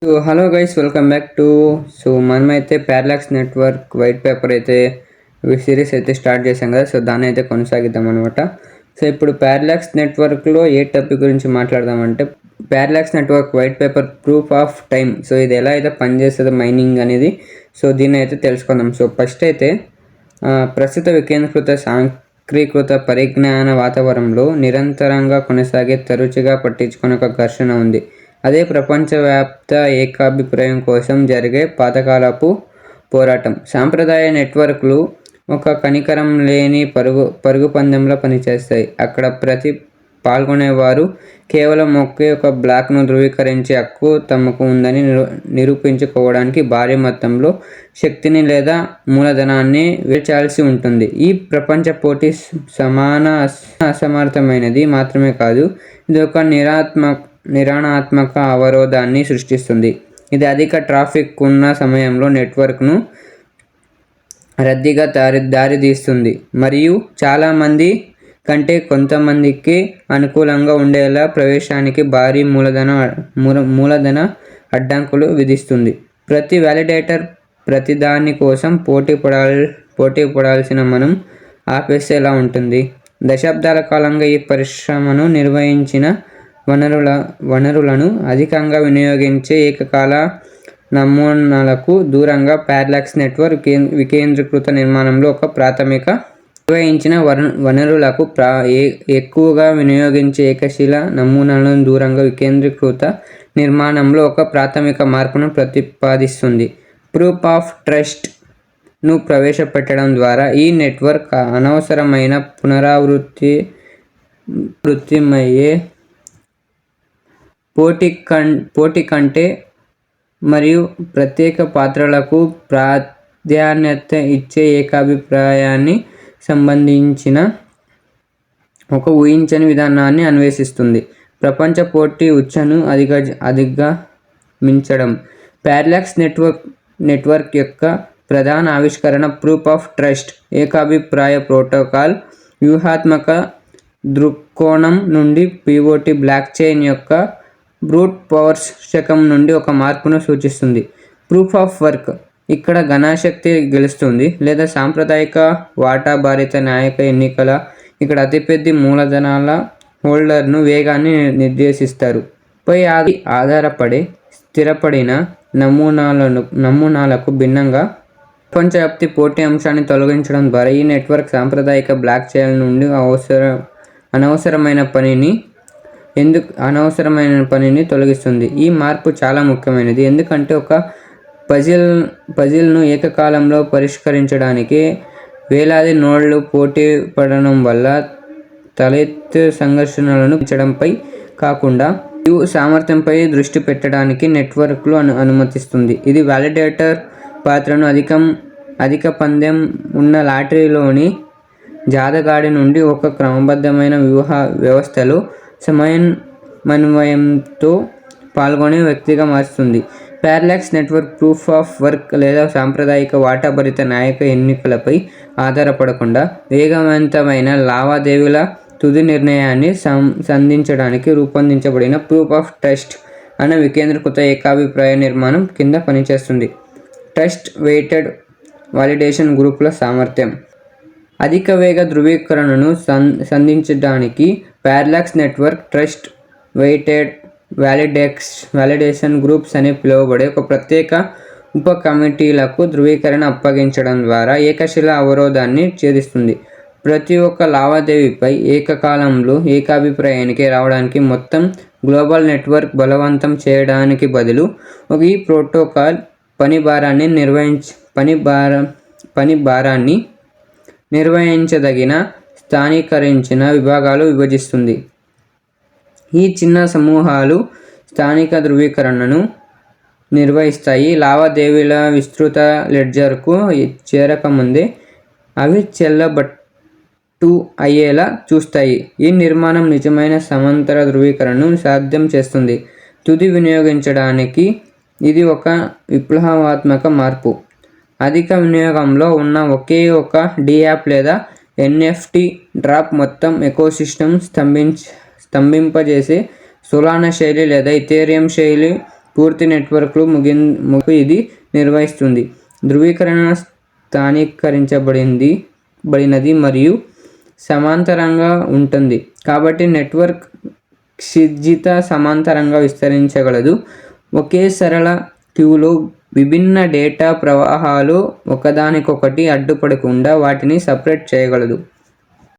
Hello guys, welcome back to మనమైతే parallax network white paper అయితే series అయితే start చేసాం కదా. దాన్ని అయితే కొనసాగిద్దాం అనమాట. ఇప్పుడు ప్యారలాక్స్ నెట్వర్క్లో ఏ టాపిక్ గురించి మాట్లాడదామంటే Parallax network white paper proof of time. ఇది ఎలా అయితే పనిచేస్తుంది మైనింగ్ అనేది, దీన్ని అయితే తెలుసుకుందాం. ఫస్ట్ అయితే ప్రస్తుత వికేంద్రీకృత సాంకేతికృత పరిజ్ఞాన వాతావరణంలో నిరంతరంగా కొనసాగే తరచుగా పట్టించుకునే ఒక ఘర్షణ ఉంది. అదే ప్రపంచవ్యాప్త ఏకాభిప్రాయం కోసం జరిగే పాతకాలపు పోరాటం. సాంప్రదాయ నెట్వర్క్లు ఒక కనికరం లేని పరుగు పందెంలో పనిచేస్తాయి. అక్కడ ప్రతి పాల్గొనేవారు కేవలం ఒకే ఒక బ్లాక్ను ధృవీకరించే హక్కు తమకు ఉందని నిరూపించుకోవడానికి భారీ మొత్తంలో శక్తిని లేదా మూలధనాన్ని వేచాల్సి ఉంటుంది. ఈ ప్రపంచ పోటీ అసమర్థమైనది మాత్రమే కాదు, ఇది ఒక నిర్మాణాత్మక అవరోధాన్ని సృష్టిస్తుంది. ఇది అధిక ట్రాఫిక్ ఉన్న సమయంలో నెట్వర్క్ను రద్దీగా దారితీస్తుంది మరియు చాలామంది కంటే కొంతమందికి అనుకూలంగా ఉండేలా ప్రవేశానికి భారీ మూలధన అడ్డంకులు విధిస్తుంది. ప్రతి వ్యాలిడేటర్ ప్రతిదాని కోసం పోటీ పడాల్సిన మనం ఆపేసేలా ఉంటుంది. దశాబ్దాల కాలంగా ఈ పరిశ్రమను నిర్వహించిన వనరులను అధికంగా వినియోగించే ఏకకాల నమూనాలకు దూరంగా ప్యారలాక్స్ నెట్వర్క్ వికేంద్రీకృత నిర్మాణంలో ఒక ప్రాథమిక నిర్వహించిన వనరులకు ఎక్కువగా వినియోగించే ఏకశిల నమూనాలను దూరంగా వికేంద్రీకృత నిర్మాణంలో ఒక ప్రాథమిక మార్పును ప్రతిపాదిస్తుంది. ప్రూఫ్ ఆఫ్ ట్రస్ట్ను ప్రవేశపెట్టడం ద్వారా ఈ నెట్వర్క్ అనవసరమైన పునరావృతమయ్యే పోటీ కంటే మరియు ప్రత్యేక పాత్రలకు ప్రాధాన్యత ఇచ్చే ఏకాభిప్రాయాన్ని సంబంధించిన ఒక ఊహించని విధానాన్ని అన్వేషిస్తుంది. ప్రపంచ పోటీ ఉచ్చును అధిగమించడం. ప్యారలాక్స్ నెట్వర్క్ యొక్క ప్రధాన ఆవిష్కరణ ప్రూఫ్ ఆఫ్ ట్రస్ట్. ఏకాభిప్రాయ ప్రోటోకాల్ వ్యూహాత్మక దృక్కోణం నుండి పివోటీ బ్లాక్ చైన్ యొక్క బ్రూట్ పవర్స్ శకం నుండి ఒక మార్పును సూచిస్తుంది. Proof of work. ఇక్కడ ఘనశక్తి గెలుస్తుంది లేదా సాంప్రదాయిక వాటాభారిత నాయక ఎన్నికల ఇక్కడ అతిపెద్ద మూలధనాల హోల్డర్ను వేగాన్ని నిర్దేశిస్తారు పై ఆధారపడే స్థిరపడిన నమూనాలకు భిన్నంగా ప్రపంచవ్యాప్తి పోటీ అంశాన్ని తొలగించడం ద్వారా ఈ నెట్వర్క్ సాంప్రదాయిక బ్లాక్ చైన్ నుండి అనవసరమైన పనిని తొలగిస్తుంది. ఈ మార్పు చాలా ముఖ్యమైనది ఎందుకంటే ఒక పజిల్ను ఏకకాలంలో పరిష్కరించడానికి వేలాది నోడ్లు పోటీ పడడం వల్ల తలెత్తే సంఘర్షణలను పెంచడంపై కాకుండా సామర్థ్యంపై దృష్టి పెట్టడానికి నెట్వర్క్లు అనుమతిస్తుంది. ఇది వ్యాలిడేటర్ పాత్రను అధిక పందెం ఉన్న లాటరీలోని జాతగాడి నుండి ఒక క్రమబద్ధమైన వ్యవస్థలో సమన్వయంతో పాల్గొనే వ్యక్తిగా మారుస్తుంది. Parallax network proof of work లేదా సాంప్రదాయిక వాటాభరిత నాయక ఎన్నికలపై ఆధారపడకుండా వేగవంతమైన లావాదేవీల తుది నిర్ణయాన్ని సంధించడానికి రూపొందించబడిన ప్రూఫ్ ఆఫ్ ట్రస్ట్ అనే వికేంద్రీకృత ఏకాభిప్రాయ నిర్మాణం కింద పనిచేస్తుంది. ట్రస్ట్ వెయిటెడ్ వాలిడేషన్ గ్రూపుల సామర్థ్యం. అధిక వేగ ధృవీకరణను సంధించడానికి Parallax network trust weighted validation groups అని పిలువబడే ఒక ప్రత్యేక ఉప కమిటీలకు ధృవీకరణ అప్పగించడం ద్వారా ఏకశిల అవరోధాన్ని ఛేదిస్తుంది. ప్రతి ఒక్క లావాదేవీపై ఏకకాలంలో ఏకాభిప్రాయానికి రావడానికి మొత్తం గ్లోబల్ నెట్వర్క్ బలవంతం చేయడానికి బదులు ఈ ప్రోటోకాల్ పని భారాన్ని నిర్వహించదగిన స్థానీకరించిన విభాగాలు విభజిస్తుంది. ఈ చిన్న సమూహాలు స్థానిక ధృవీకరణను నిర్వహిస్తాయి. లావాదేవీల విస్తృత లెడ్జర్కు చేరకముందే అవి చెల్లబట్టు అయ్యేలా చూస్తాయి. ఈ నిర్మాణం నిజమైన సమాంతర ధృవీకరణను సాధ్యం చేస్తుంది. తుది వినియోగించడానికి ఇది ఒక విప్లవాత్మక మార్పు. అధిక వినియోగంలో ఉన్న ఒకే ఒక డియాప్ లేదా ఎన్ఎఫ్టి డ్రాప్ మొత్తం ఎకోసిస్టమ్ స్తంభింపజేసే సోలానా శైలి లేదా ఇథేరియం శైలి పూర్తి నెట్వర్క్లు ముగింపు ఇది నిర్వహిస్తుంది. ధృవీకరణ స్థానీకరించబడినది మరియు సమాంతరంగా ఉంటుంది కాబట్టి నెట్వర్క్ క్షితిజ సమాంతరంగా విస్తరించగలదు. ఒకే సరళ క్యూలో విభిన్న డేటా ప్రవాహాలు ఒకదానికొకటి అడ్డుపడకుండా వాటిని సపరేట్ చేయగలదు.